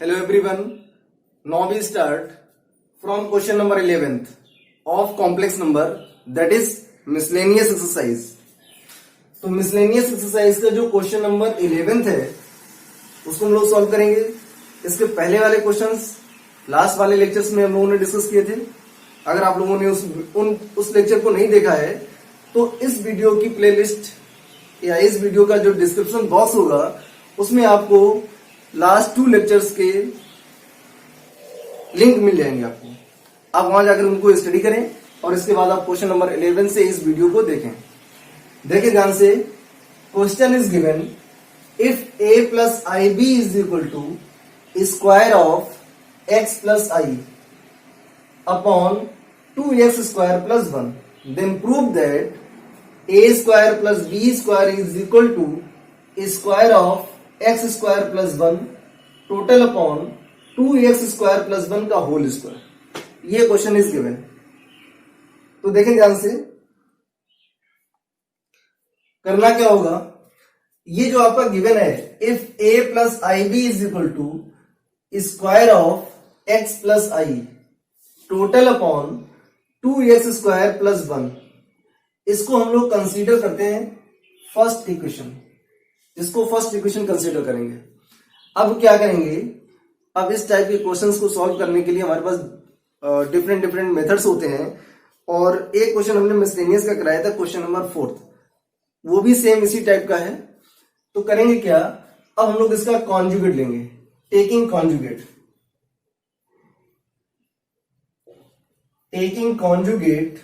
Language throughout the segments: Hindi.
Hello everyone. Now we start from question number 11th of complex number, that is miscellaneous exercise. तो miscellaneous exercise का जो क्वेश्चन नंबर 11th है उसको हम लोग सॉल्व करेंगे. इसके पहले वाले क्वेश्चंस लास्ट वाले लेक्चर्स में हम लोगों ने डिस्कस किए थे. अगर आप लोगों ने उस लेक्चर को नहीं देखा है तो इस वीडियो की प्लेलिस्ट या इस वीडियो का जो डिस्क्रिप्शन बॉक्स होगा उसमें आपको लास्ट 2 लेक्चर्स के लिंक मिल जाएंगे. आप वहां जाकर उनको स्टडी करें और इसके बाद आप क्वेश्चन नंबर 11 से इस वीडियो को देखें. देखिए ध्यान से. Question is given if a plus I b is equal to square of x plus i upon 2x square plus 1, then prove that a square plus b square is equal to square of x square plus 1 total upon 2x square plus 1 का होल स्क्वायर. ये क्वेश्चन इज गिवन. तो देखें ध्यान से. करना क्या होगा, ये जो आपका गिवन है if a plus I b is equal to square of x plus i total upon 2x square plus 1, इसको हम लोग कंसीडर करते हैं फर्स्ट इक्वेशन. इसको फर्स्ट इक्वेशन कंसीडर करेंगे. अब क्या करेंगे, अब इस टाइप के क्वेश्चंस को सॉल्व करने के लिए हमारे पास डिफरेंट मेथड्स होते हैं. और एक क्वेश्चन हमने मिसलेनियस का कराया था, क्वेश्चन नंबर 4, वो भी सेम इसी टाइप का है. तो करेंगे क्या, अब हम लोग इसका कॉन्जुगेट लेंगे. टेकिंग कॉन्जुगेट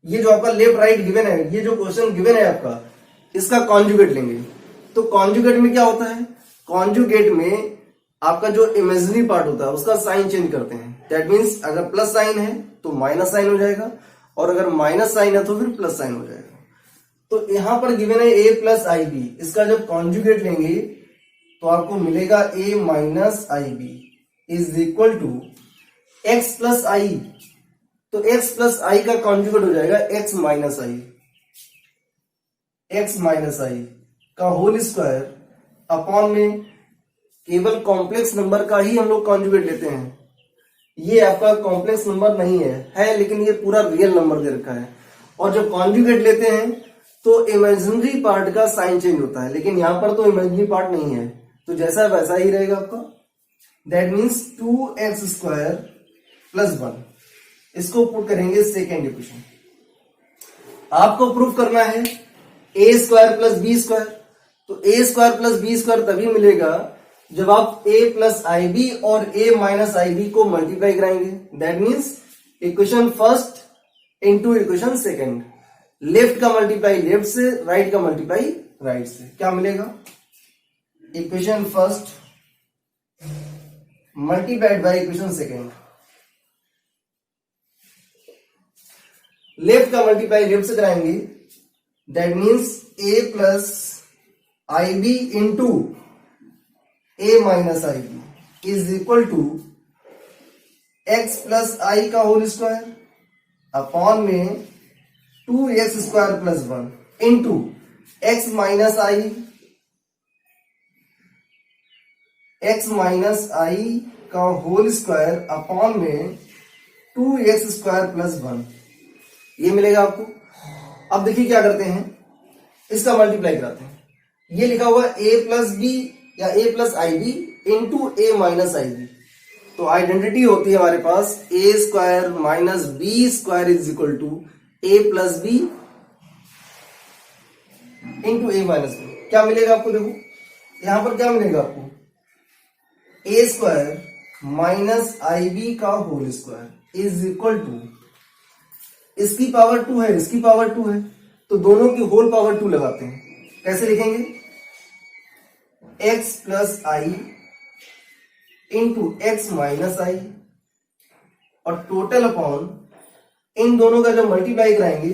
ये जो आपका लेफ्ट राइट गिवन है, ये जो क्वेश्चन गिवन है आपका, इसका कॉन्जुगेट लेंगे. तो कॉन्जुगेट में क्या होता है, कॉन्जुगेट में आपका जो इमेजिनरी पार्ट होता है उसका साइन चेंज करते हैं. दैट मीन्स अगर प्लस साइन है तो माइनस साइन हो जाएगा, और अगर माइनस साइन है तो फिर प्लस साइन हो जाएगा. तो यहां पर गिवन है a प्लस आई बी, इसका जब कॉन्जुगेट लेंगे तो आपको मिलेगा a minus i b is equal to x plus i. तो x प्लस आई का कॉन्जुगेट हो जाएगा x माइनस आई का होल स्क्वायर अपॉन में केवल कॉम्प्लेक्स नंबर का ही हम लोग कॉन्जुगेट लेते हैं. ये आपका कॉम्प्लेक्स नंबर नहीं है लेकिन ये पूरा रियल नंबर दे रखा है. और जब कॉन्जुगेट लेते हैं तो इमेजिनरी पार्ट का साइन चेंज होता है, लेकिन यहां पर तो इमेजिनरी पार्ट नहीं है, तो जैसा वैसा ही रहेगा आपका. That means 2x square plus 1. इसको पुट करेंगे सेकेंड इक्वेशन. आपको प्रूफ करना है a square plus B square. तो a square plus B square तभी मिलेगा जब आप a प्लस आई बी और a माइनस आई बी को मल्टीप्लाई कराएंगे. That means equation first into equation second. Left का मल्टीप्लाई लेफ्ट से, राइट का मल्टीप्लाई राइट से. क्या मिलेगा, equation first multiplied by equation second. Left का मल्टीप्लाई लेफ्ट से कराएंगे. That means a plus I b into a minus i b is equal to x plus i का होल स्क्वायर अपॉन में 2x square plus 1 into x minus i का होल स्क्वायर अपॉन में 2x स्क्वायर प्लस 1. ये मिलेगा आपको. अब देखिए क्या करते हैं, इसका मल्टीप्लाई कराते हैं. ये लिखा हुआ a प्लस बी या a plus I b into a minus i b. तो आइडेंटिटी होती है हमारे पास a square minus B square is equal to a plus B into a minus b. क्या मिलेगा आपको, देखो यहां पर क्या मिलेगा आपको, a square minus i b का whole square is equal to, इसकी पावर 2 है, इसकी पावर 2 है, तो दोनों की होल पावर 2 लगाते हैं. कैसे लिखेंगे, x प्लस आई इंटू एक्स माइनस आई और टोटल अपॉन इन दोनों का जब मल्टीप्लाई कराएंगे,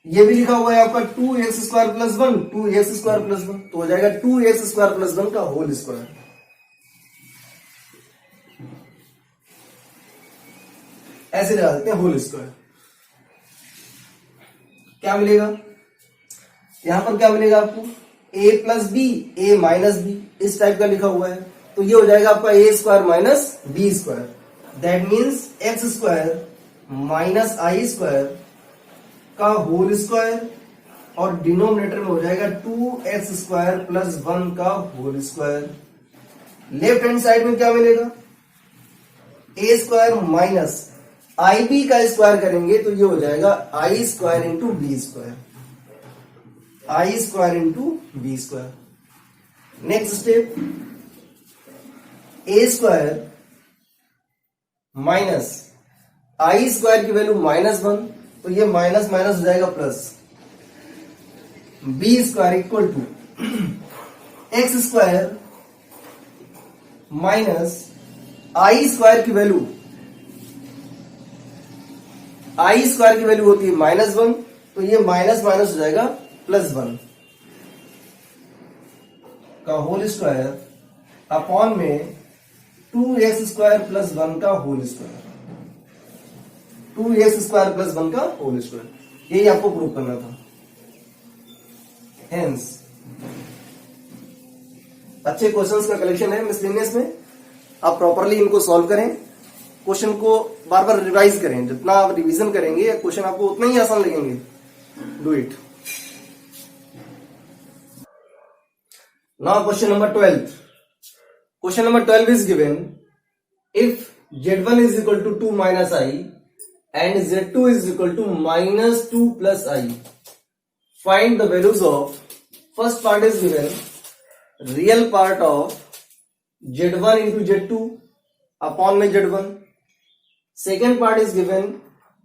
ये भी लिखा हुआ है आपका 2x square plus 1, 2x square plus 1, तो हो जाएगा 2x स्क्वायर प्लस 1 का होल स्क्वायर. ऐसे लगा देते हैं होल स्क्वायर. क्या मिलेगा, यहां पर क्या मिलेगा आपको, a plus b, a minus b, इस टाइप का लिखा हुआ है। तो ये हो जाएगा आपका a square minus B square, that means x square minus I square का होल स्क्वायर, और डिनोमिनेटर में हो जाएगा 2x स्क्वायर प्लस 1 का whole square. Left hand side में क्या मिलेगा, a square minus i b का स्क्वायर करेंगे तो ये हो जाएगा i square into b square, i square into b square. Next step, a square minus I square की वैल्यू -1, तो ये माइनस माइनस हो जाएगा plus, B square equal to x square minus I square की वैल्यू, आई स्क्वायर की वैल्यू होती है -1, तो ये माइनस माइनस हो जाएगा +1 का होल स्क्वायर अपॉन में 2x स्क्वायर प्लस 1 का whole square, 2x square plus 1 का होल स्क्वायर। यही आपको प्रूव करना था। हेंस अच्छे क्वेश्चंस का कलेक्शन है मिसलेनियस में, आप प्रॉपरली इनको सॉल्व करें, क्वेश्चन को बार बार रिवाइज करें, जितना आप रिवीजन करेंगे क्वेश्चन आपको उतना ही आसान लगेंगे। Do it. Now question number 12। Question number 12 is given, if z1 is equal to 2 minus I and z2 is equal to -2 plus I, find the values of, first part is given real part of z1 into z2 upon में z1, second part is given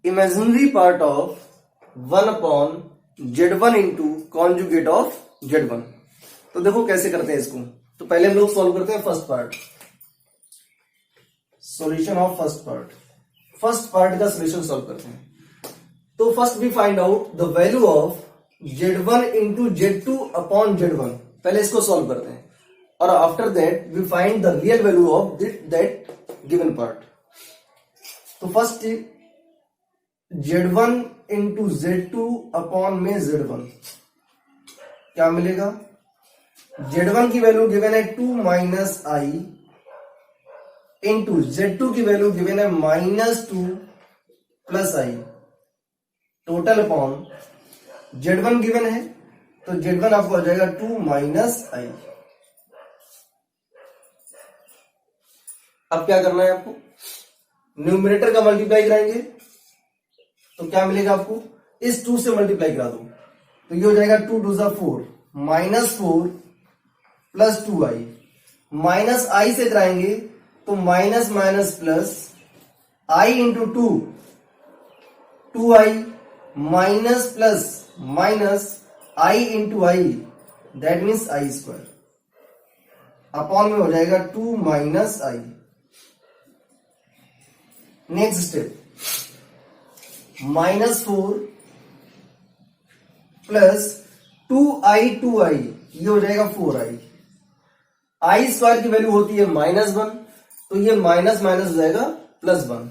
imaginary part of 1 upon z1 into conjugate of z1। तो देखो कैसे करते हैं इसको। तो पहले हम लोग सॉल्व करते हैं first part, solution of first part. First part का सॉल्यूशन सॉल्व करते हैं। तो first we find out the value of z1 into z2 upon z1, पहले इसको सॉल्व करते हैं, और after that we find the real value of that given part. तो first z1 into z2 upon में z1 क्या मिलेगा, z1 की वैल्यू गिवन है 2 माइनस आई इंटू z2 की वैल्यू गिवन है -2 plus i, total upon z1 given है, तो z1 आपको हो जाएगा 2 माइनस आई। अब क्या करना है आपको, न्यूमरेटर का मल्टीप्लाई कराएंगे, तो क्या मिलेगा आपको, इस 2 से मल्टीप्लाई करा दो, तो ये हो जाएगा 2 2 जा 4, -4 प्लस 2i, माइनस आई से कराएंगे तो minus minus plus i into 2, 2i minus plus minus i into I, that means I square, upon में हो जाएगा 2 माइनस आई। नेक्स्ट स्टेप, -4 प्लस 2i, ये हो जाएगा 4i, आई स्क्वायर की वैल्यू होती है -1, तो ये माइनस माइनस हो जाएगा +1,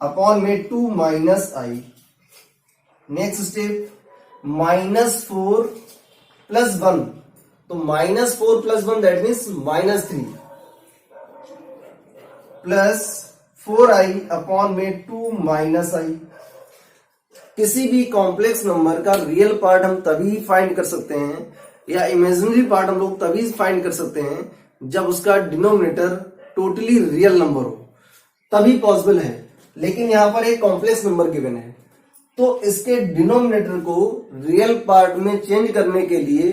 अपॉन में 2 माइनस आई। नेक्स्ट स्टेप, -4 प्लस 1, तो -4 plus 1 that means -3, plus 4i upon में 2 माइनस आई। किसी भी कॉम्प्लेक्स नंबर का रियल पार्ट हम तभी फाइंड कर सकते हैं, या इमेजिनरी पार्ट हम लोग तभी फाइंड कर सकते हैं जब उसका डिनोमिनेटर टोटली रियल नंबर हो, तभी पॉसिबल है। लेकिन यहां पर एक कॉम्प्लेक्स नंबर गिवन है, तो इसके डिनोमिनेटर को रियल पार्ट में चेंज करने के लिए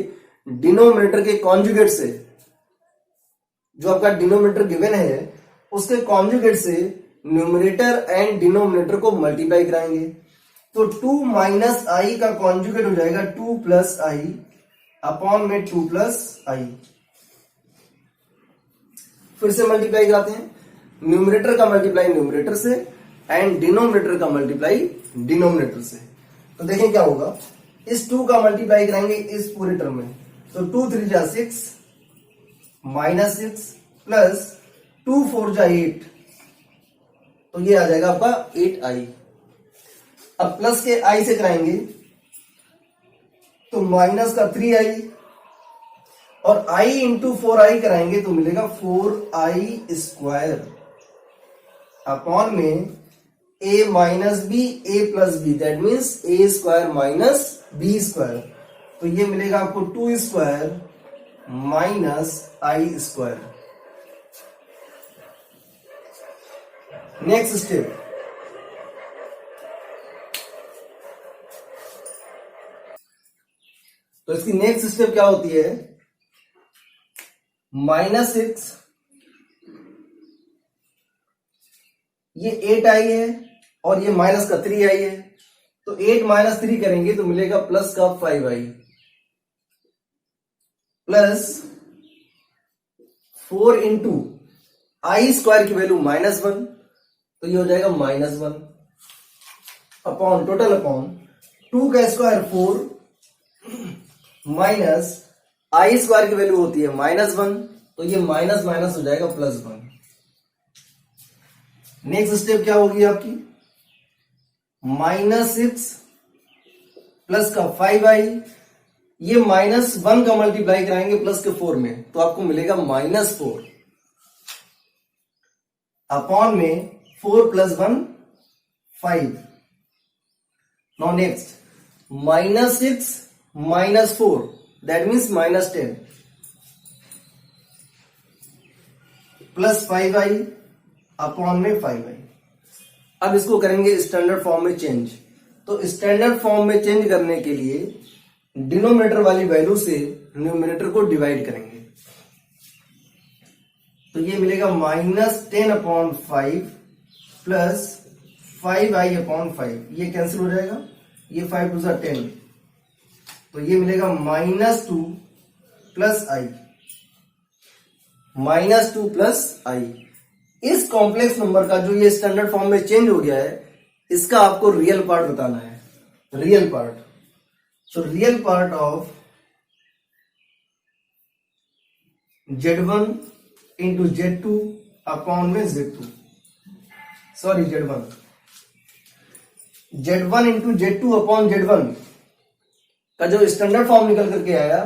डिनोमिनेटर के कॉन्जुगेट से, जो आपका डिनोमिनेटर गिवन है उसके कॉन्जुगेट से न्यूमरेटर एंड डिनोमिनेटर को मल्टीप्लाई कराएंगे। तो 2 माइनस आई का कॉन्जुगेट हो जाएगा 2 प्लस आई, अपॉन में 2 प्लस आई। फिर से मल्टीप्लाई कराते हैं, न्यूमरेटर का मल्टीप्लाई न्यूमरेटर से एंड डिनोमिनेटर का मल्टीप्लाई डिनोमिनेटर से। तो देखें क्या होगा, इस 2 का मल्टीप्लाई कराएंगे इस पूरे टर्म में, तो 2 3 जा 6 -6 प्लस 2 4 जा 8, तो ये आ जाएगा आपका 8i। अब प्लस के i से कराएंगे तो माइनस का 3i और i इंटू 4i कराएंगे तो मिलेगा 4i स्क्वायर अपॉन में a minus b a plus b, that means a square minus B square. तो ये मिलेगा आपको 2 स्क्वायर माइनस आई स्क्वायर। नेक्स्ट स्टेप, तो इसकी नेक्स्ट स्टेप क्या होती है, -6, ये 8i है और ये माइनस का 3i है, तो 8 माइनस 3 करेंगे तो मिलेगा प्लस का 5i plus 4 into i square की वैल्यू -1, तो ये हो जाएगा -1 अपॉन टोटल अपॉन 2 का स्क्वायर 4 माइनस आई स्क्वायर की वैल्यू होती है -1, तो ये माइनस माइनस हो जाएगा +1। नेक्स्ट स्टेप क्या होगी आपकी, -6 प्लस का 5i, ये -1 का मल्टीप्लाई कराएंगे प्लस के 4 में तो आपको मिलेगा -4 अपॉन में 4 + 1 5। Now next -6 -4 that means -10 plus 5i upon में 5i। अब इसको करेंगे स्टैंडर्ड फॉर्म में चेंज। तो स्टैंडर्ड फॉर्म में चेंज करने के लिए डिनोमिनेटर वाली वैल्यू से न्यूमिनेटर को डिवाइड करेंगे, तो ये मिलेगा -10/5 प्लस 5i/5, ये कैंसिल हो जाएगा, ये 5 × 2 = 10, तो ये मिलेगा -2 प्लस i, -2 प्लस i। इस कॉम्प्लेक्स नंबर का जो ये स्टैंडर्ड फॉर्म में चेंज हो गया है, इसका आपको रियल पार्ट बताना है, real part. So real part of Z1 into Z2 upon में Z2, sorry Z1 into Z2 upon Z1 का जो स्टैंडर्ड फॉर्म निकल करके आया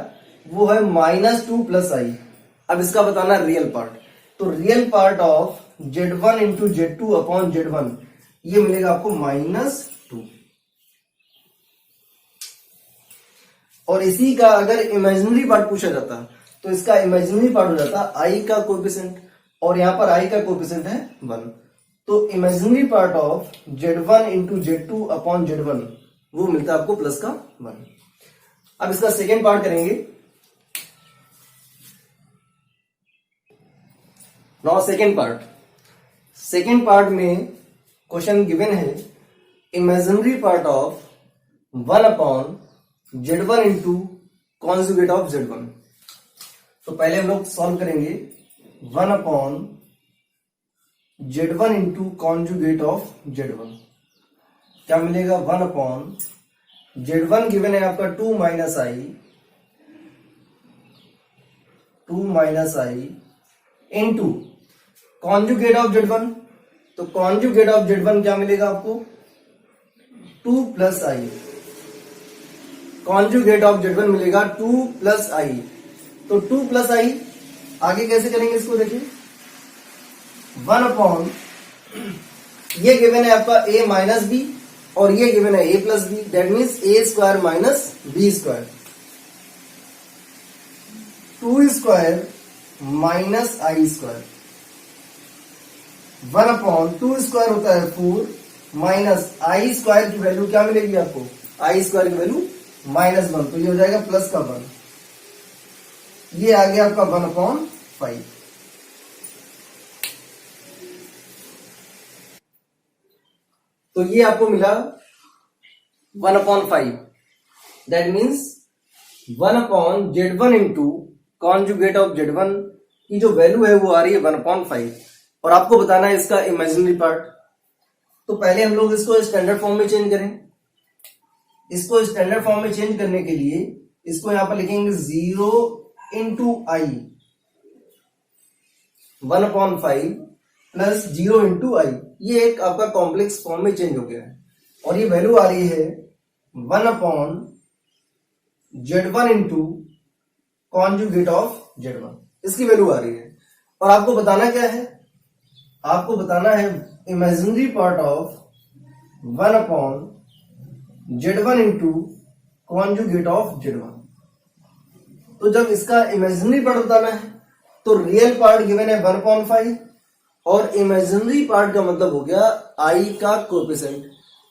वो है -2 प्लस i। अब इसका बताना रियल पार्ट, तो real part of Z1 into Z2 upon Z1 ये मिलेगा आपको -2। और इसी का अगर इमेजिनरी पार्ट पूछा जाता तो इसका इमेजिनरी पार्ट हो जाता i का कोएफिशिएंट, और यहां पर i का कोएफिशिएंट है 1, तो imaginary part of Z1 into Z2 upon Z1 वो मिलता है आपको प्लस का 1। अब इसका सेकेंड पार्ट करेंगे। नाउ सेकेंड पार्ट में क्वेश्चन गिवन है imaginary part of 1 upon Z1 into conjugate of Z1। तो पहले हम लोग सॉल्व करेंगे 1 upon Z1 into conjugate of Z1, क्या मिलेगा 1 अपॉन Z1 गिवन है आपका 2 i into conjugate of Z1, तो कॉन्जुगेट ऑफ Z1 क्या मिलेगा आपको 2 plus i, conjugate of Z1 मिलेगा 2 प्लस i, तो 2 प्लस i आगे कैसे करेंगे इसको देखिए, 1 अपॉन ये गिवन है आपका a माइनस बी और ये गिवन है a plus b, that means a square minus B square, 2 square minus I square, 1 upon 2 square होता है 4 माइनस आई स्क्वायर की वैल्यू क्या मिलेगी आपको, आई स्क्वायर की वैल्यू -1, तो ये हो जाएगा प्लस का 1, ये आ गया आपका 1/5। तो ये आपको मिला 1/5, that means 1 upon Z1 into conjugate of Z1 की जो वैल्यू है वो आ रही है 1/5, और आपको बताना है इसका इमेजिनरी पार्ट। तो पहले हम लोग इसको स्टैंडर्ड फॉर्म में चेंज करें। इसको स्टैंडर्ड फॉर्म में चेंज करने के लिए इसको यहां पर लिखेंगे 0 into i 1/5 plus 0 into i, ये एक आपका कॉम्प्लेक्स फॉर्म में चेंज हो गया है, और ये वैल्यू आ रही है 1/5 Z1 into conjugate of Z1, इसकी वैल्यू आ रही है। और आपको बताना क्या है, आपको बताना है imaginary part of 1 upon Z1 into conjugate of Z1। तो जब इसका इमेजिनरी पार्ट बताना है तो रियल पार्ट गिवन है 1/5 और इमेजिनरी पार्ट का मतलब हो गया i का कोएफिशिएंट।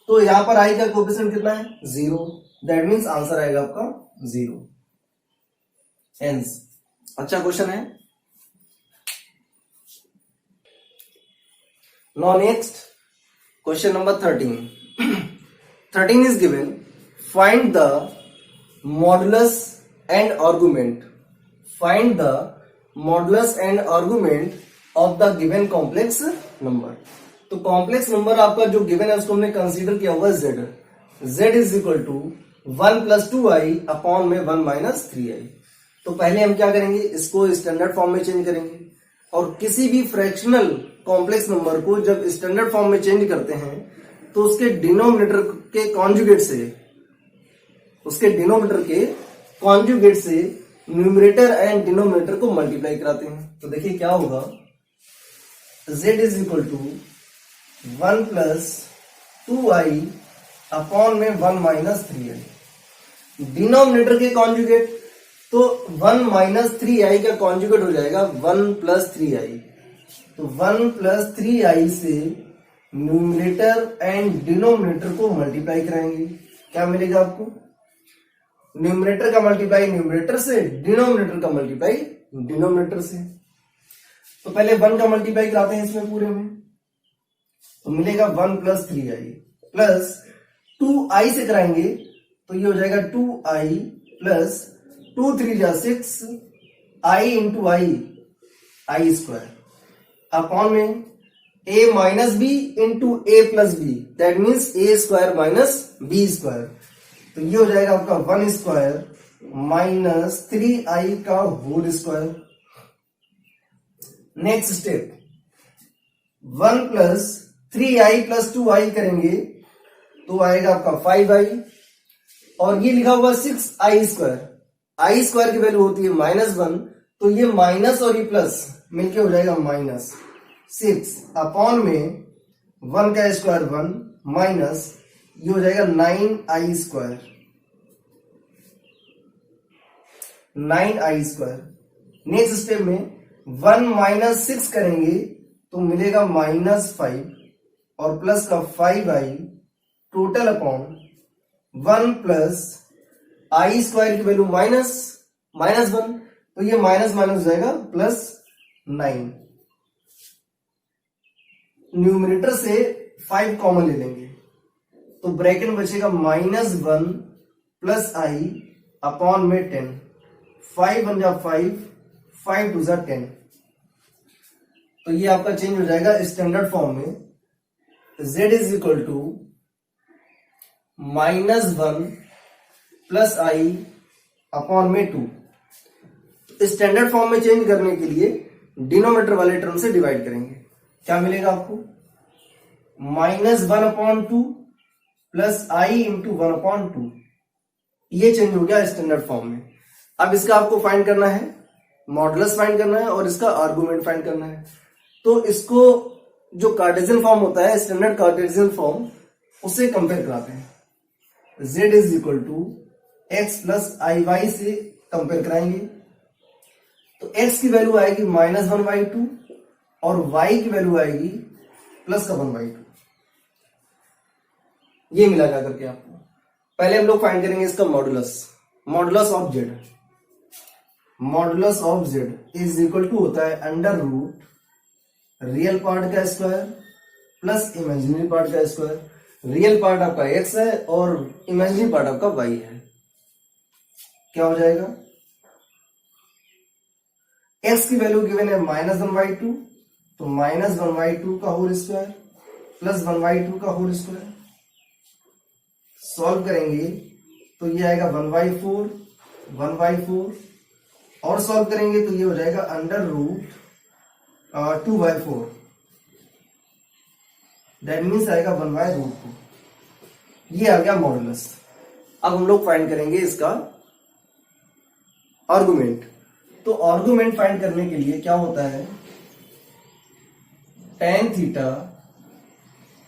तो यहां पर i का कोएफिशिएंट कितना है, 0। दैट मीन्स आंसर आएगा आपका 0। हेंस अच्छा क्वेश्चन है। Now next question number 13। 13 is given, find the modulus and argument, find the modulus and argument of the given complex number। तो कॉम्प्लेक्स नंबर आपका जो गिवन है उसको हमने कंसीडर किया हुआ z, z is equal to 1 plus 2i upon में 1 माइनस 3i। तो पहले हम क्या करेंगे, इसको स्टैंडर्ड फॉर्म में चेंज करेंगे। और किसी भी फ्रैक्शनल कॉम्प्लेक्स नंबर को जब स्टैंडर्ड फॉर्म में चेंज करते हैं तो उसके डिनोमिनेटर के कॉन्जुगेट से, उसके डिनोमिनेटर के कॉन्जुगेट से न्यूमरेटर एंड डिनोमिनेटर को मल्टीप्लाई कराते हैं। तो देखिए क्या होगा, z is equal to 1 plus 2i upon में 1 माइनस 3i। डिनोमिनेटर के कॉन्जुगेट, तो 1 माइनस 3i का कॉन्जुगेट हो जाएगा 1 प्लस 3i। तो 1 प्लस 3i से न्यूमरेटर एंड डिनोमिनेटर को मल्टीप्लाई कराएंगे। क्या मिलेगा आपको, न्यूमरेटर का मल्टीप्लाई न्यूमरेटर से, डिनोमिनेटर का मल्टीप्लाई डिनोमिनेटर से। तो पहले 1 का मल्टीप्लाई कराते हैं इसमें पूरे में, तो मिलेगा 1 प्लस 3i प्लस 2i से कराएंगे तो ये हो जाएगा 2i प्लस 2 3 जा 6 i into i square upon में a minus b into a plus b, that means a square minus B square. तो ये हो जाएगा आपका 1 स्क्वायर माइनस 3i का whole square. Next step, 1 plus 3i plus 2i करेंगे तो आएगा आपका 5i और ये लिखा हुआ 6i स्क्वायर, आई स्क्वायर की वैल्यू होती है -1, तो ये माइनस और ये प्लस मिलके हो जाएगा -6 अपॉन में 1 का स्क्वायर 1 माइनस ये हो जाएगा 9i square, 9i square. Next step में 1 माइनस 6 करेंगे तो मिलेगा -5 और प्लस का 5i total upon 1 plus I square की वैल्यू -1, तो ये माइनस माइनस हो जाएगा +9। न्यूमरेटर से 5 कॉमन ले लेंगे तो ब्रैकेट में बचेगा -1 प्लस आई अपॉन में 10, 5 1 जा 5, 5 2 जा 10। तो ये आपका चेंज हो जाएगा स्टैंडर्ड फॉर्म में, z is equal to -1 plus i upon में 2। स्टैंडर्ड फॉर्म में चेंज करने के लिए डिनोमिनेटर वाले टर्म से डिवाइड करेंगे। क्या मिलेगा आपको, -1/2 प्लस आई इंटू 1/2। ये चेंज हो गया स्टैंडर्ड फॉर्म में। अब इसका आपको फाइंड करना है, मॉडुलस फाइंड करना है और इसका आर्गुमेंट फाइंड करना है। तो इसको जो कार्टेशियन फॉर्म होता है, स्टैंडर्ड कार्टेशियन फॉर्म, उससे कंपेयर कराते हैं। z is equal to x plus I Y से कंपेयर कराएंगे तो x की वैल्यू आएगी -1/2 और y की वैल्यू आएगी +1/2। ये मिला जा करके आपको। पहले हम लोग फाइंड करेंगे इसका modulus, modulus of z। Modulus of z is equal to होता है अंडर रूट रियल पार्ट का स्क्वायर प्लस इमेजिनरी पार्ट का स्क्वायर। रियल पार्ट आपका x है और इमेजिनरी पार्ट आपका y है। क्या हो जाएगा, x की वैल्यू गिवन है -1/2, तो -1/2 का होल स्क्वायर प्लस 1/2 का होल स्क्वायर। सॉल्व करेंगे तो ये आएगा 1/4 और सॉल्व करेंगे तो ये हो जाएगा अंडर रूट 2/4, दैट मीन्स आएगा 1/√2। ये आ गया मॉडुलस। अब हम लोग फाइंड करेंगे इसका आर्गुमेंट। तो आर्गुमेंट फाइंड करने के लिए क्या होता है, tan theta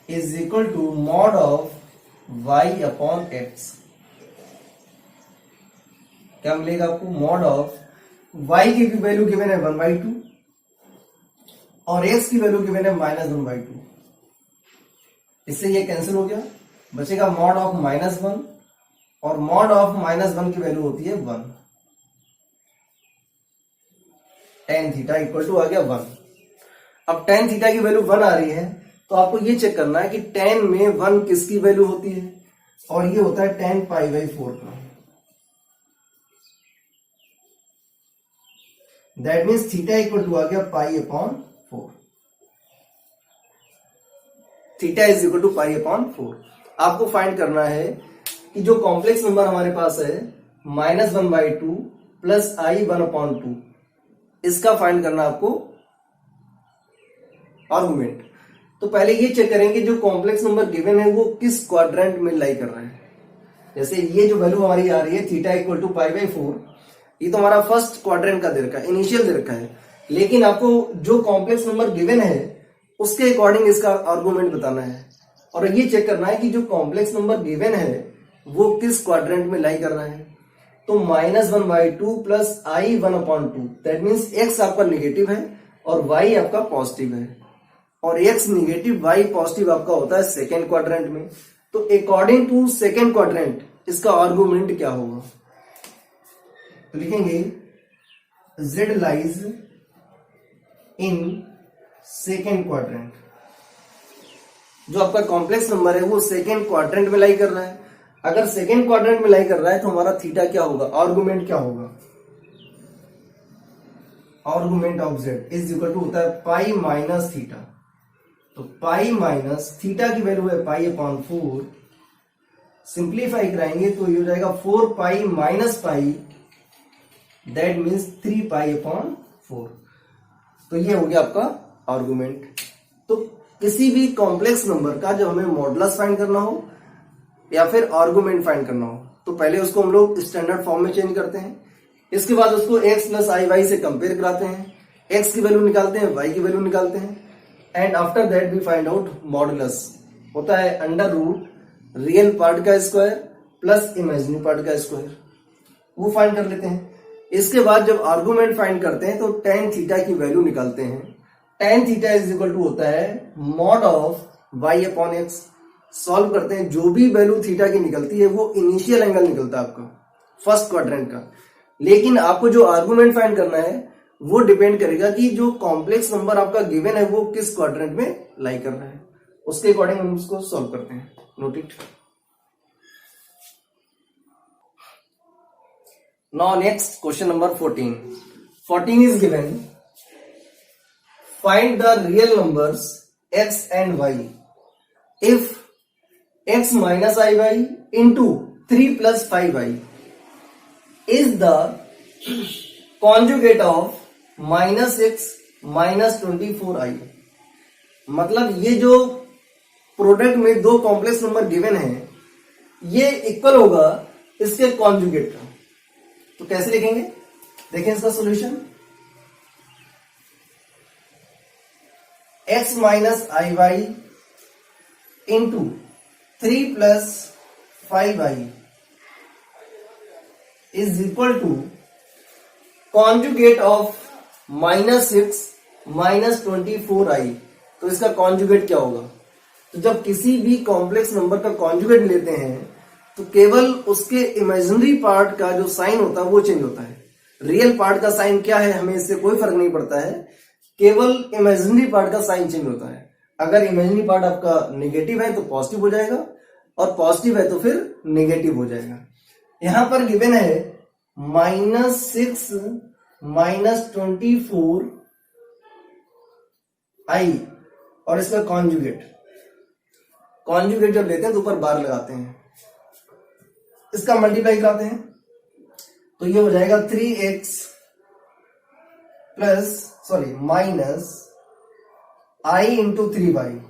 is equal to mod of y upon x. क्या मिलेगा आपको, मॉड ऑफ y की वैल्यू गिवन है 1/2 और x की वैल्यू गिवन है -1/2। इससे ये कैंसिल हो गया, बचेगा मॉड ऑफ -1 और मॉड ऑफ -1 की वैल्यू होती है 1। tan थीटा इक्वल टू आ गया 1। अब tan थीटा की वैल्यू 1 आ रही है तो आपको ये चेक करना है कि tan में 1 किसकी वैल्यू होती है, और ये होता है tan π/4 का। That means theta equal to आ गया π/4। Theta is equal to π/4। आपको फाइंड करना है कि जो कॉम्प्लेक्स नंबर हमारे पास है -1/2 प्लस i 1/2, इसका फाइंड करना आपको आर्गुमेंट। तो पहले ये चेक करेंगे जो कॉम्प्लेक्स नंबर गिवन है वो किस क्वाड्रेंट में लाई कर रहा है। जैसे ये जो वैल्यू हमारी आ रही है थीटा इक्वल टू π/4, ये तो हमारा फर्स्ट क्वाड्रेंट का दे रखा है, इनिशियल दे रखा है, लेकिन आपको जो कॉम्प्लेक्स नंबर गिवन है उसके अकॉर्डिंग इसका आर्गुमेंट बताना है और ये चेक करना है कि जो कॉम्प्लेक्स नंबर गिवन है वो किस क्वाड्रेंट में लाई कर रहा है। तो -1/2 plus i 1/2, that means x आपका निगेटिव है और y आपका पॉजिटिव है, और x निगेटिव y पॉजिटिव आपका होता है सेकेंड क्वाड्रेंट में। तो अकॉर्डिंग टू सेकेंड क्वाड्रेंट इसका आर्गुमेंट क्या होगा, तो लिखेंगे z lies in second quadrant. जो आपका कॉम्प्लेक्स नंबर है वो सेकेंड क्वाड्रेंट में लाई कर रहा है। अगर सेकेंड क्वाड्रेंट में लाई कर रहा है तो हमारा थीटा क्या होगा, आर्गुमेंट क्या होगा, argument of z is equal to होता है पाई माइनस थीटा। तो पाई माइनस थीटा की वैल्यू है π/4। सिंप्लीफाई कराएंगे तो ये हो जाएगा 4 pi minus pi, that means 3 π/4। तो ये हो गया आपका आर्गुमेंट। तो किसी भी कॉम्प्लेक्स नंबर का जब हमें मॉडुलस फाइंड करना हो या फिर आर्गुमेंट फाइंड करना हो तो पहले उसको हम लोग स्टैंडर्ड फॉर्म में चेंज करते हैं, इसके बाद उसको x प्लस आई वाई से कंपेयर कराते हैं, x की वैल्यू निकालते हैं, y की वैल्यू निकालते हैं, and after that we find out modulus. होता है अंडर रूट रियल पार्ट का स्क्वायर प्लस इमेजिनरी पार्ट का स्क्वायर, वो फाइंड कर लेते हैं। इसके बाद जब आर्गुमेंट फाइंड करते हैं तो tan थीटा की वैल्यू निकालते हैं। tan theta is equal to होता है mod of y upon x. Solve करते हैं, जो भी वैल्यू थीटा की निकलती है वो इनिशियल एंगल निकलता है आपका फर्स्ट क्वाड्रेंट का, लेकिन आपको जो आर्गुमेंट फाइंड करना है वो डिपेंड करेगा कि जो कॉम्प्लेक्स नंबर आपका गिवन है वो किस क्वाड्रेंट में लाई कर रहा है, उसके अकॉर्डिंग हम उसको सॉल्व करते हैं। Note it. Now next question number 14 is given, find the real numbers x and y if x minus iy into 3 plus 5y is the conjugate of minus x minus 24i। मतलब ये जो प्रोडक्ट में दो कॉम्प्लेक्स नंबर गिवन है ये इक्वल होगा इसके कॉन्जुगेट का। तो कैसे लिखेंगे, देखें इसका solution. x minus I y into 3 plus 5y is equal to conjugate of -6 minus 24i। तो इसका कॉन्जुगेट क्या होगा, तो जब किसी भी कॉम्प्लेक्स नंबर का कॉन्जुगेट लेते हैं तो केवल उसके इमेजिनरी पार्ट का जो साइन होता है वो चेंज होता है। रियल पार्ट का साइन क्या है हमें इससे कोई फर्क नहीं पड़ता है, केवल इमेजिनरी पार्ट का साइन चेंज होता है। अगर इमेजिनरी पार्ट आपका नेगेटिव है तो पॉजिटिव हो जाएगा और पॉजिटिव है तो फिर नेगेटिव हो जाएगा। यहां पर गिवन है -6 माइनस 24i और इसका कॉन्जुगेट जब लेते हैं तो ऊपर बार लगाते हैं, इसका मल्टीप्लाई कराते हैं तो ये हो जाएगा 3x minus i into 3y।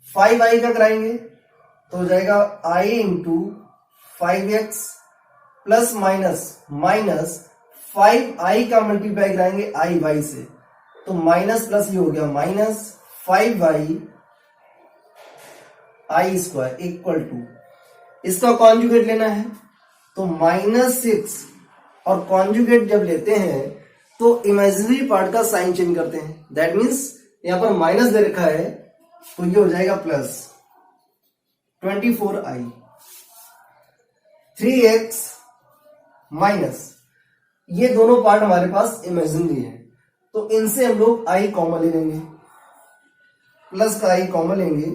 5i का कराएंगे तो हो जाएगा i into 5x plus minus 5i का मल्टीप्लाई कराएंगे आई वाई से, तो माइनस प्लस ये हो गया minus 5y i square equal to, इसका कॉन्जुगेट लेना है तो -6, और कॉन्जुगेट जब लेते हैं तो इमेजिनरी पार्ट का साइन चेंज करते हैं। दैट मीन्स यहां पर माइनस दे रखा है तो ये हो जाएगा प्लस 24i, 3x माइनस, ये दोनों पार्ट हमारे पास इमेजिनरी है तो इनसे हम लोग i कॉमन ले लेंगे, प्लस का i कॉमन लेंगे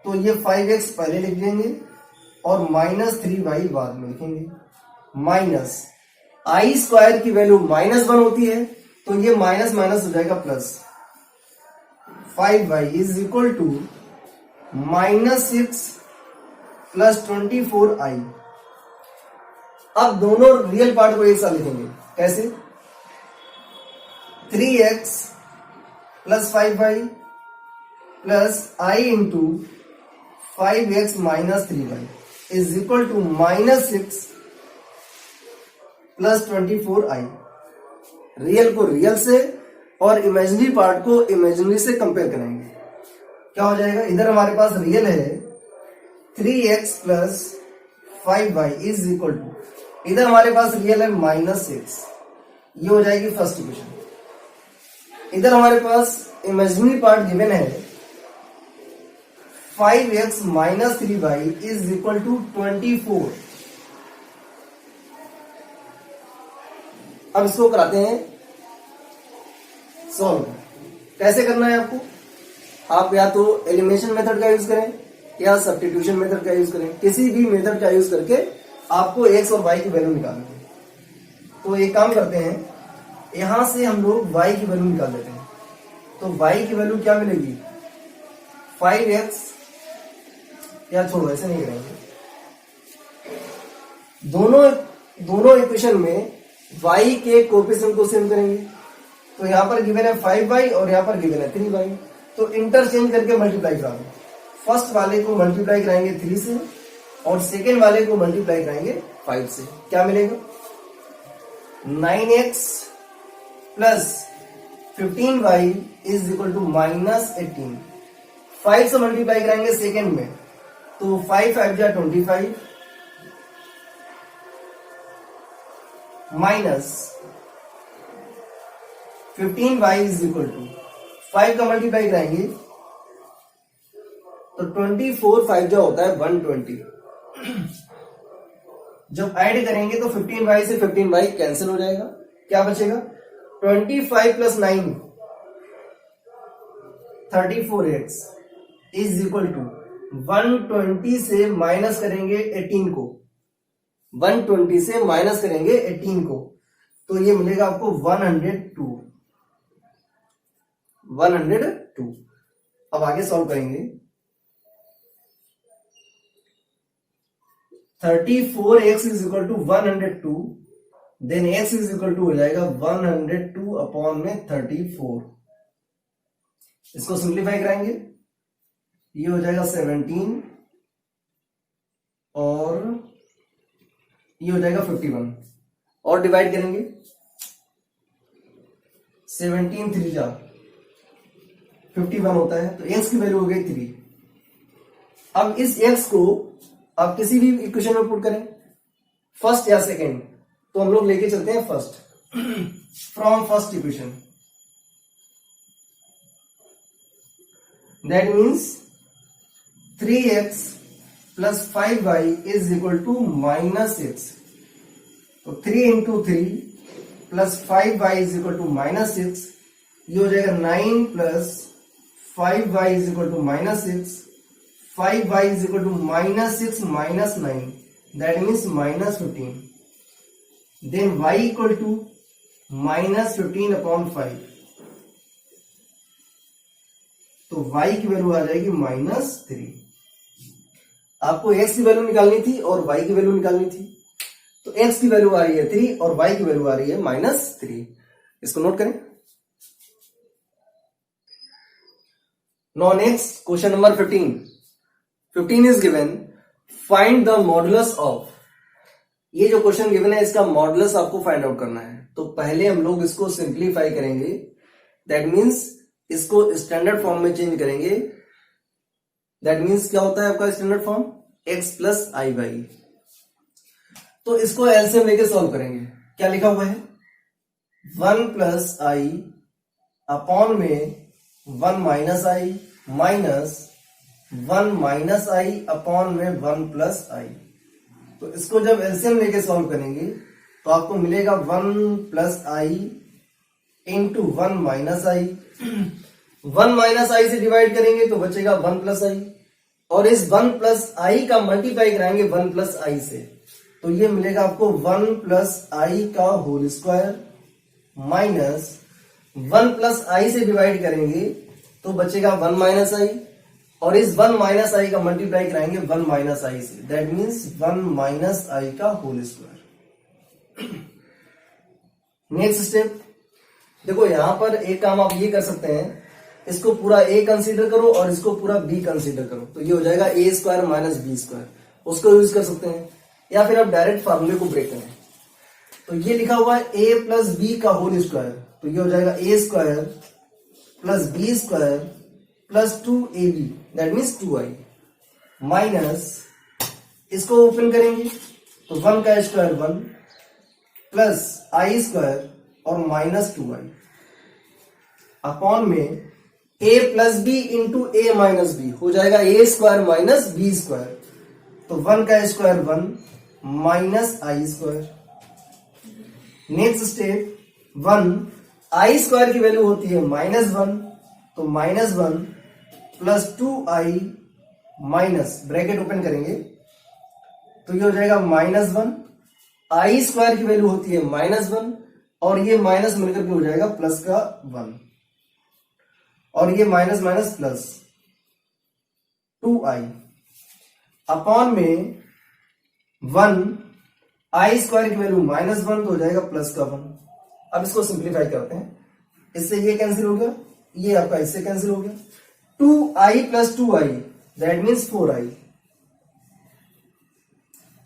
तो ये 5x पहले लिख देंगे और -3y बाद में लिखेंगे, माइनस आई स्क्वायर की वैल्यू -1 होती है तो ये माइनस माइनस हो जाएगा plus, 5y is equal to -6 plus 24i। अब दोनों रियल पार्ट को एक साथ लिखेंगे, कैसे? 3x plus 5y plus i into 5x minus 3y is equal to -6 plus 24i। Real को रियल से और इमेजिनरी पार्ट को इमेजिनरी से कंपेयर करेंगे, क्या हो जाएगा? इधर हमारे पास रियल है 3x plus 5y is equal to, इधर हमारे पास रियल है -6, ये हो जाएगी फर्स्ट इक्वेशन। इधर हमारे पास इमेजिनरी पार्ट गिवन है 5x minus 3y is equal to 24। अब इसको कराते हैं सॉल्व। कैसे करना है आपको? आप या तो एलिमिनेशन मेथड का यूज करें या सब्स्टिट्यूशन मेथड का यूज करें, किसी भी मेथड का यूज करके आपको x और y की वैल्यू निकालनी है। तो एक काम करते हैं, यहां से हम लोग y की वैल्यू निकाल देते हैं। तो y की वैल्यू क्या मिलेगी? 5x, या छोड़ो ऐसे नहीं करेंगे, दोनों इक्वेशन में y के कोएफिशिएंट को सेम करेंगे। तो यहां पर गिवन है 5y और यहां पर गिवन है 3y, तो इंटरचेंज करके मल्टीप्लाई करा दो। फर्स्ट वाले को मल्टीप्लाई कराएंगे 3 से और सेकेंड वाले को मल्टीप्लाई कराएंगे 5 से। क्या मिलेगा? 9x plus 15y is equal to -18। 5 से मल्टीप्लाई कराएंगे सेकेंड में, तो 5 5 जा 25 minus 15y is equal to 5 का मल्टीप्लाई कराएंगे तो 24 5 जो होता है 120। जब ऐड करेंगे तो 15y से 15y कैंसिल हो जाएगा, क्या बचेगा? 25 plus 9 34x is equal to 120 से माइनस करेंगे 18 को, 120 से माइनस करेंगे 18 को, तो ये मिलेगा आपको 102। अब आगे सॉल्व करेंगे। 34x is equal to 102, then x is equal to हो जाएगा 102 अपॉन में 34। इसको सिंप्लीफाई कराएंगे, ये हो जाएगा 17 और ये हो जाएगा 51, और डिवाइड करेंगे 17 3 जा 51 होता है, तो x की वैल्यू हो गई 3। अब इस x को आप किसी भी इक्वेशन में पुट करें, फर्स्ट या सेकेंड, तो हम लोग लेके चलते हैं first. From first equation, that means 3x plus 5y is equal to -6। तो 3 into 3 plus 5y is equal to -6, ये हो जाएगा 9 plus 5y is equal to -6, 5y is equal to -6 minus 9, that means -15। Then y equal to -15 upon 5, तो y की वैल्यू आ जाएगी -3। आपको x की वैल्यू निकालनी थी और y की वैल्यू निकालनी थी, तो x की वैल्यू आ रही है 3 और y की वैल्यू आ रही है -3। इसको नोट करें। Now next question number 15 is given, find the modulus of, ये जो क्वेश्चन गिवन है इसका मॉडुलस आपको फाइंड आउट करना है। तो पहले हम लोग इसको सिंप्लीफाई करेंगे, दैट मीन्स इसको स्टैंडर्ड फॉर्म में चेंज करेंगे। दैट मीन्स क्या होता है आपका स्टैंडर्ड फॉर्म, x प्लस आई वाई। तो इसको एलसीएम लेके सॉल्व करेंगे। क्या लिखा हुआ है, 1 प्लस आई अपॉन में 1 माइनस आई माइनस 1 माइनस आई अपॉन में 1 प्लस आई। तो इसको जब एलसीएम लेके सॉल्व करेंगे तो आपको मिलेगा 1 प्लस आई इंटू 1 माइनस आई। 1 माइनस आई से डिवाइड करेंगे तो बचेगा 1 प्लस आई, और इस 1 प्लस आई का मल्टीप्लाई कराएंगे 1 प्लस आई से, तो ये मिलेगा आपको 1 प्लस आई का होल स्क्वायर माइनस 1 प्लस आई से डिवाइड करेंगे तो बचेगा 1 माइनस आई, और इस 1 माइनस आई का मल्टीप्लाई कराएंगे 1 माइनस आई से, दैट मीन्स 1 माइनस आई का होल स्क्वायर। नेक्स्ट स्टेप देखो, यहां पर एक काम आप ये कर सकते हैं, इसको पूरा a कंसीडर करो और इसको पूरा b कंसीडर करो, तो ये हो जाएगा a square minus B square, उसको यूज कर सकते हैं, या फिर आप डायरेक्ट फार्मूले को ब्रेक करें। तो ये लिखा हुआ है a प्लस बी का होल स्क्वायर, तो ये हो जाएगा a square plus B square plus 2ab, that means 2i minus, इसको ओपन करेंगे तो 1 का स्क्वायर 1 प्लस आई स्क्वायर और माइनस 2i अपॉन में a plus B into A minus B, हो जाएगा a square minus B square, तो 1 का square 1 minus I square. Next step 1 I square की वैल्यू होती है -1, तो -1 plus 2i minus, bracket open करेंगे तो ये हो जाएगा -1, आई स्क्वायर की वैल्यू होती है -1, और ये माइनस मिलकर के हो जाएगा प्लस का 1, और ये minus minus plus 2i upon में 1 आई स्क्वायर की वैल्यू -1 तो हो जाएगा प्लस का 1। अब इसको सिंप्लीफाई करते हैं, इससे ये कैंसिल हो गया, ये आपका इससे कैंसिल हो गया, 2i plus 2i that means 4i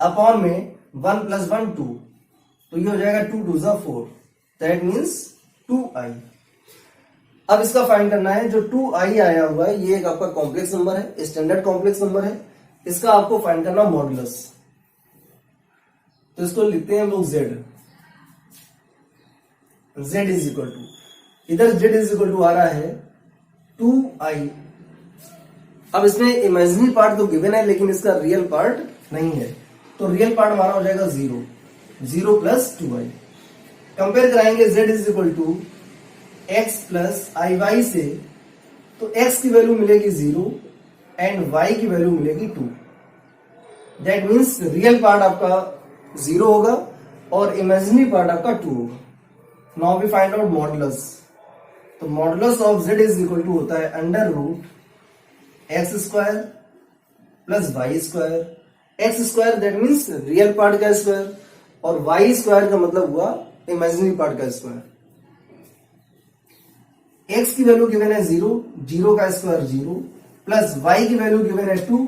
upon में 1 प्लस 1 2, तो ये हो जाएगा 2 2 जा 4 दैट मीन्स 2i। अब इसका फाइंड करना है, जो 2i आया हुआ है ये एक आपका कॉम्प्लेक्स नंबर है, स्टैंडर्ड कॉम्प्लेक्स नंबर है, इसका आपको फाइंड करना मॉडुलस। तो इसको लिखते हैं हम लोग z इज इक्वल टू, इधर z इज इक्वल टू आ रहा है 2i। अब इसमें इमेजिनरी पार्ट तो गिवन है लेकिन इसका रियल पार्ट नहीं है, तो रियल पार्ट हमारा हो जाएगा 0 प्लस 2i। कंपेयर कराएंगे z is equal to x plus I Y से, तो x की वैल्यू मिलेगी 0 एंड y की वैल्यू मिलेगी 2, दैट मीन्स रियल पार्ट आपका 0 होगा और इमेजिनरी पार्ट आपका 2 होगा। Now we find out modulus, तो modulus of z is equal to होता है under root x square plus y square, x square that means real part का स्क्वायर, और वाई स्क्वायर का मतलब हुआ इमेजिनरी पार्ट का स्क्वायर। x की वैल्यू गिवन है 0 का स्क्वायर 0 प्लस y की वैल्यू गिवन है 2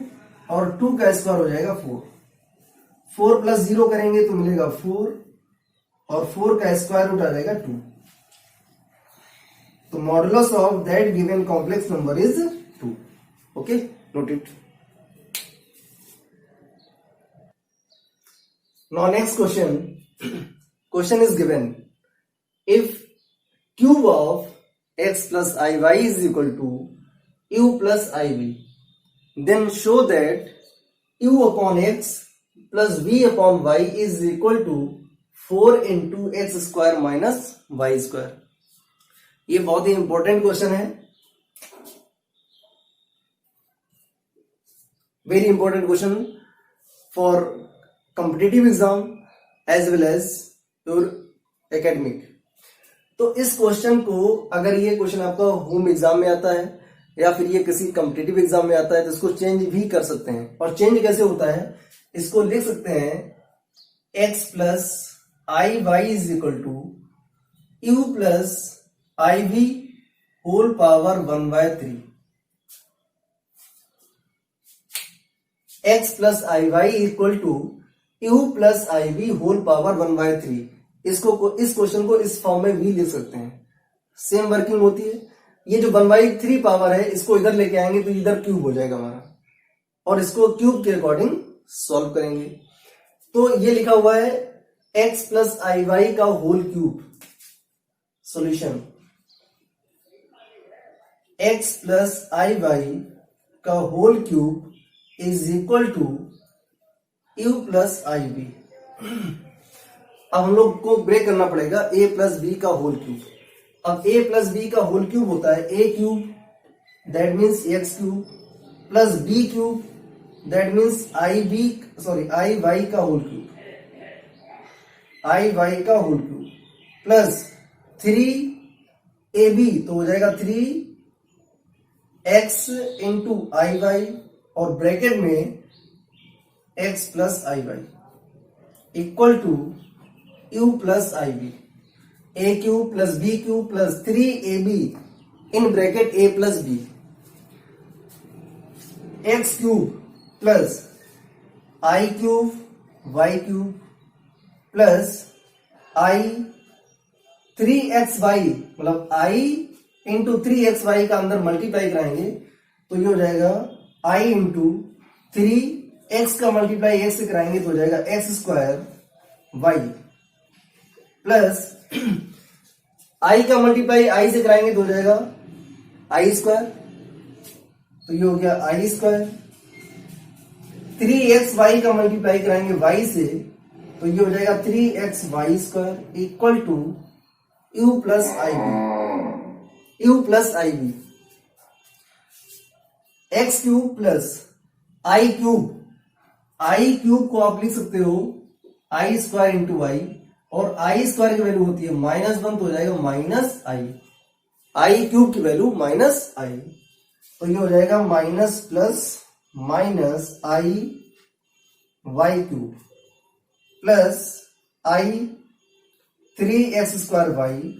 और 2 का स्क्वायर हो जाएगा 4 प्लस 0 करेंगे तो मिलेगा 4 और 4 का स्क्वायर रूट आ जाएगा 2। तो modulus of that given complex number is 2। Okay, note it. Now next question is given, if cube of x plus iy is equal to u plus iv, then show that u upon x plus v upon y is equal to 4 into x square minus y square। ये बहुत ही इंपॉर्टेंट क्वेश्चन है, very important question for competitive exam as well as your academic. तो इस क्वेश्चन को, अगर ये क्वेश्चन आपका होम एग्जाम में आता है या फिर ये किसी कॉम्पिटिटिव एग्जाम में आता है तो इसको चेंज भी कर सकते हैं। और चेंज कैसे होता है, इसको लिख सकते हैं x plus I Y is equal to U plus I V whole power 1/3। x plus I Y equal to u plus I B whole power 1/3। इस क्वेश्चन को इस फॉर्म में भी लिख सकते हैं। सेम वर्किंग होती है। ये जो 1/3 पावर है इसको इधर लेके आएंगे तो इधर क्यूब हो जाएगा हमारा, और इसको क्यूब के अकॉर्डिंग सॉल्व करेंगे। तो ये लिखा हुआ है x प्लस आई वाई का whole cube. Solution x plus आई वाई का whole cube is equal to u plus I B. अब हम लोग को ब्रेक करना पड़ेगा a प्लस बी का होल क्यूब। अब a प्लस बी का होल क्यूब होता है a cube, that means x cube, plus b cube, that means i y का होल क्यूब, आई वाई का होल क्यूब, प्लस 3ab तो हो जाएगा 3x इंटू आई वाई, और ब्रैकेट में x plus I Y equal to u plus I B. a cube plus b cube plus 3ab in bracket a plus b, x cube plus i cube y cube plus i 3xy, मतलब i इंटू 3xy का अंदर मल्टीप्लाई कराएंगे तो ये हो जाएगा i इंटू 3x का मल्टीप्लाई x से कराएंगे तो हो जाएगा x square y, plus i का मल्टीप्लाई i से कराएंगे तो हो जाएगा i स्क्वायर, तो ये हो गया i स्क्वायर। 3xy का मल्टीप्लाई कराएंगे y से तो ये हो जाएगा 3xy square equal to u plus I B, u plus I B. X cube plus I cube को आप लिख सकते हो आई स्क्वायर इंटू वाई, और आई स्क्वायर की वैल्यू होती है -1 तो हो जाएगा माइनस आई क्यूब की वैल्यू माइनस आई, तो ये हो जाएगा minus plus minus I Y cube plus I 3x square Y,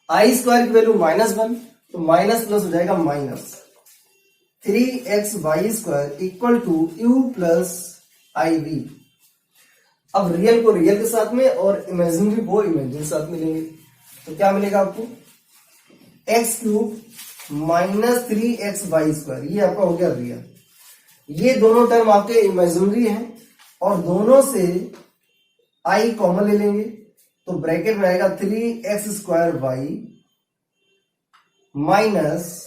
I square की वैल्यू -1 तो माइनस प्लस हो जाएगा minus 3x Y square equal to u plus I B. अब रियल को रियल के साथ में और इमेजिनरी को इमेजिनरी साथ में लेंगे तो क्या मिलेगा आपको, x cube minus 3x Y square, ये आपका हो गया रियल। ये दोनों टर्म आपके इमेजिनरी हैं और दोनों से i कॉमन ले लेंगे तो ब्रैकेट में आएगा 3x square Y minus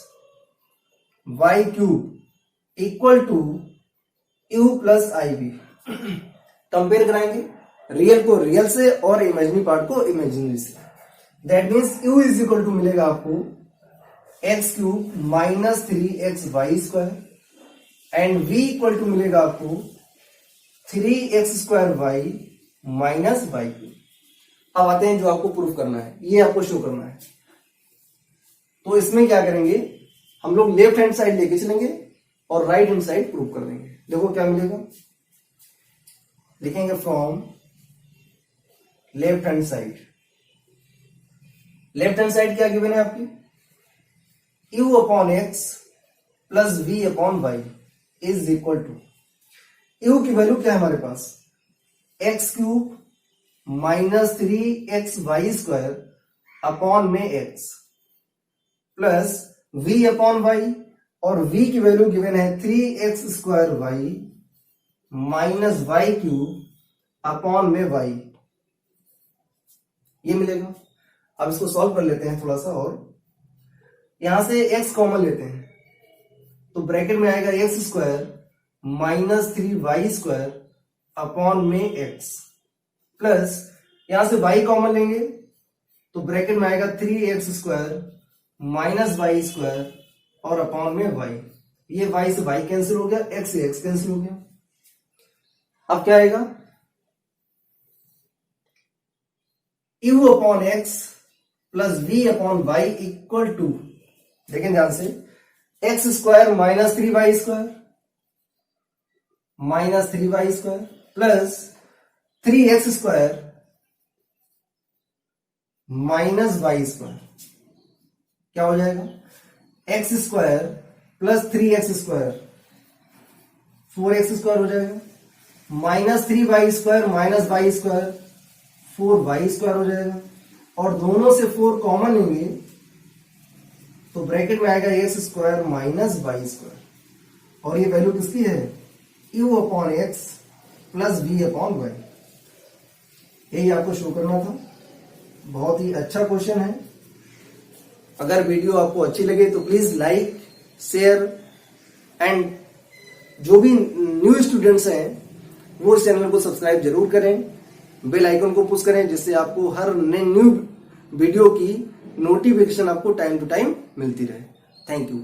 Y cube equal to u plus I B. Compare कराएंगे रियल को रियल से और इमेजिनरी पार्ट को इमेजिनरी से, that means u is equal to मिलेगा आपको x cube minus 3x Y square and v equal to मिलेगा आपको 3x square Y minus Y cube. अब आते हैं जो आपको प्रूफ करना है, ये आपको शो करना है। तो इसमें क्या करेंगे, हम लोग लेफ्ट हैंड साइड लेके चलेंगे और राइट हैंड साइड प्रूफ कर देंगे। देखो क्या मिलेगा, लिखेंगे from left hand side. Left hand side क्या गिवन है आपकी, u upon x plus v upon y is equal to, u की वैल्यू क्या है हमारे पास, x cube minus 3x Y square upon में x plus v upon y, और v की वैल्यू गिवन है 3x square Y minus Y cube upon में y, ये मिलेगा। अब इसको सॉल्व कर लेते हैं थोड़ा सा, और यहां से x कॉमन लेते हैं तो ब्रैकेट में आएगा x square minus 3y square upon में x, प्लस यहां से y कॉमन लेंगे तो ब्रैकेट में आएगा 3x square minus Y square और अपॉन में y, ये y से y कैंसिल हो गया, x से x कैंसिल हो गया। अब क्या आएगा, u upon x plus v upon Y equal to, देखें ध्यान से, X square minus 3y square minus 3y square plus 3x square minus Y square, क्या हो जाएगा, X square plus 3x square 4x square हो जाएगा -3y² माइनस y² 4y² हो जाएगा, और दोनों से 4 कॉमन लेंगे तो ब्रैकेट में आएगा x² माइनस y², और ये वैल्यू किसकी है, u/x प्लस v/y। यही आपको शो करना था। बहुत ही अच्छा क्वेश्चन है। अगर वीडियो आपको अच्छी लगे तो प्लीज लाइक, शेयर, एंड जो भी न्यू स्टूडेंट्स हैं वो इस चैनल को सब्सक्राइब जरूर करें, बेल आइकन को पुश करें, जिससे आपको हर न्यू वीडियो की नोटिफिकेशन आपको टाइम टू टाइम मिलती रहे। Thank you.